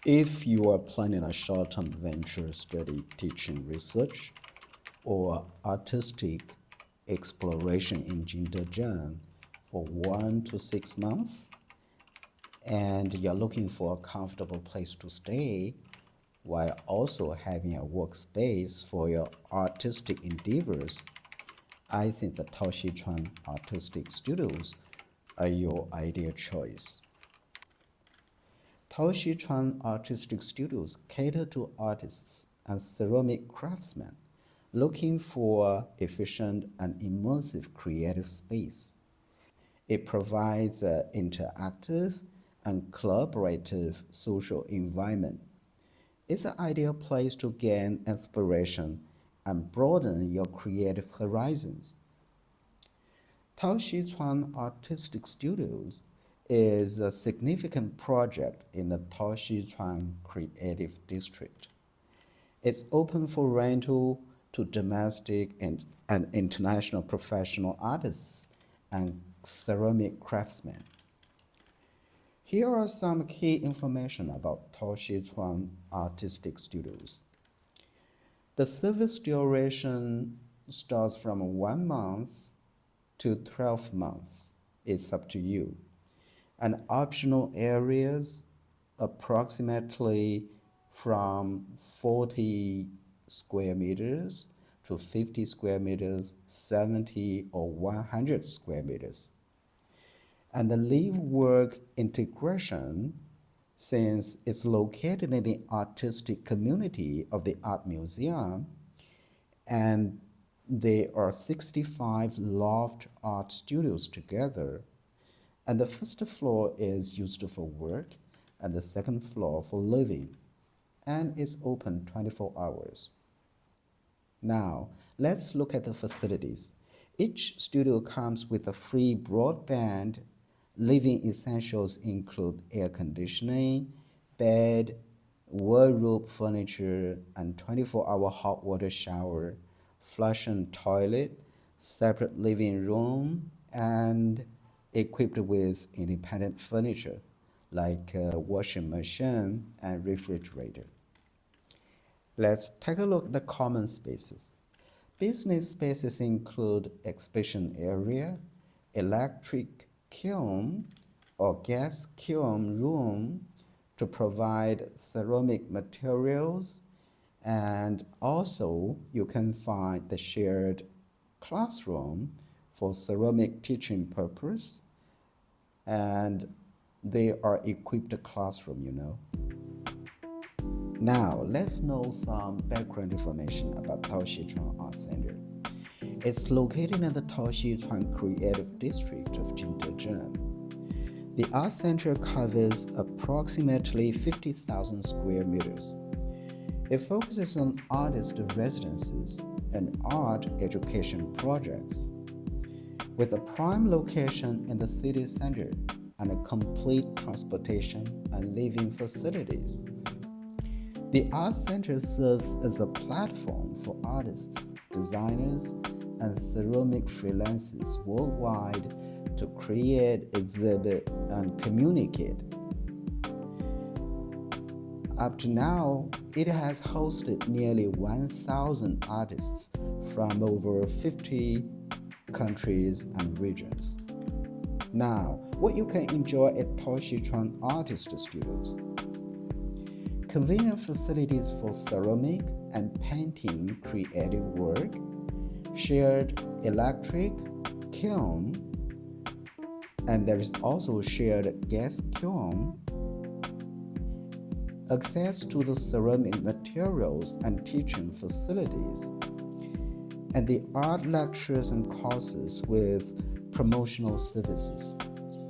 If you are planning a short-term venture study teaching research or artistic exploration in Jingdezhen for 1 to 6 months, and you're looking for a comfortable place to stay while also having a workspace for your artistic endeavors, I think the Taoxi Chuan Artistic Studios are your ideal choice. Taoxi Chuan Artistic Studios cater to artists and ceramic craftsmen looking for efficient and immersive creative space. It provides an interactive and collaborative social environment. It's an ideal place to gain inspiration and broaden your creative horizons. Taoxi Chuan Artistic Studios is a significant project in the Taoxi Chuan Creative District. It's open for rental to domestic and international professional artists and ceramic craftsmen. Here are some key information about Taoxi Chuan Artistic Studios. The service duration starts from 1 month to 12 months. It's up to you. And optional areas approximately from 40 square meters to 50 square meters, 70 or 100 square meters. And the live-work integration, since it's located in the artistic community of the Art Museum, and there are 65 loft art studios together, and the first floor is used for work, and the second floor for living, and it's open 24 hours. Now, let's look at the facilities. Each studio comes with a free broadband. Living essentials include air conditioning, bed, wardrobe furniture, and 24-hour hot water shower, flush and toilet, separate living room, and equipped with independent furniture like a washing machine and refrigerator. Let's take a look at the common spaces. Business spaces include exhibition area, electric kiln or gas kiln room to provide ceramic materials, and also you can find the shared classroom for ceramic teaching purpose, and they are equipped classroom. Now, let's know some background information about Taoxi Chuan Art Center. It's located in the Taoxi Chuan Creative District of Jingdezhen. The art center covers approximately 50,000 square meters. It focuses on artist residences and art education projects. With a prime location in the city center and a complete transportation and living facilities, the art center serves as a platform for artists, designers, and ceramic freelancers worldwide to create, exhibit, and communicate. Up to now, it has hosted nearly 1,000 artists from over 50 countries and regions. Now, what you can enjoy at Taoxi Chuan Artist Studios. Convenient facilities for ceramic and painting creative work, shared electric kiln, and there is also shared gas kiln, access to the ceramic materials and teaching facilities, and the art lectures and courses with promotional services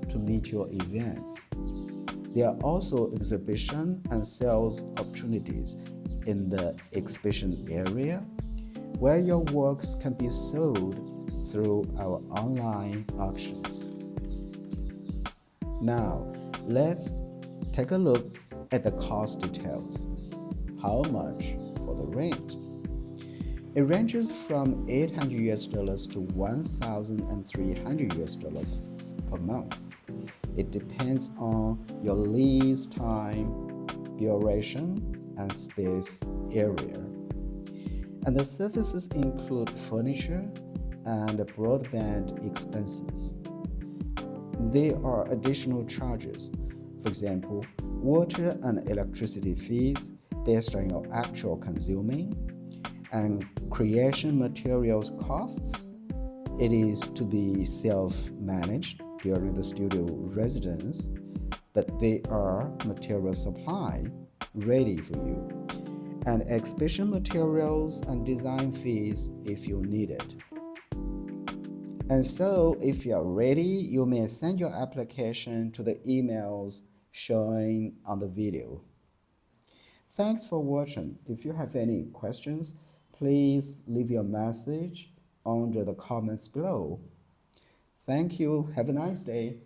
to meet your events. There are also exhibition and sales opportunities in the exhibition area where your works can be sold through our online auctions. Now, let's take a look at the cost details. How much for the rent? It ranges from $800 to $1,300 per month. It depends on your lease time, configuration, and space area. And the services include furniture and broadband expenses. There are additional charges, for example, water and electricity fees based on your actual consuming, and creation materials costs. It is to be self-managed during the studio residence, but there are material supply ready for you, and exhibition materials and design fees if you need it. And so, if you are ready, you may send your application to the emails showing on the video. Thanks for watching. If you have any questions, please leave your message under the comments below. Thank you. Have a nice day.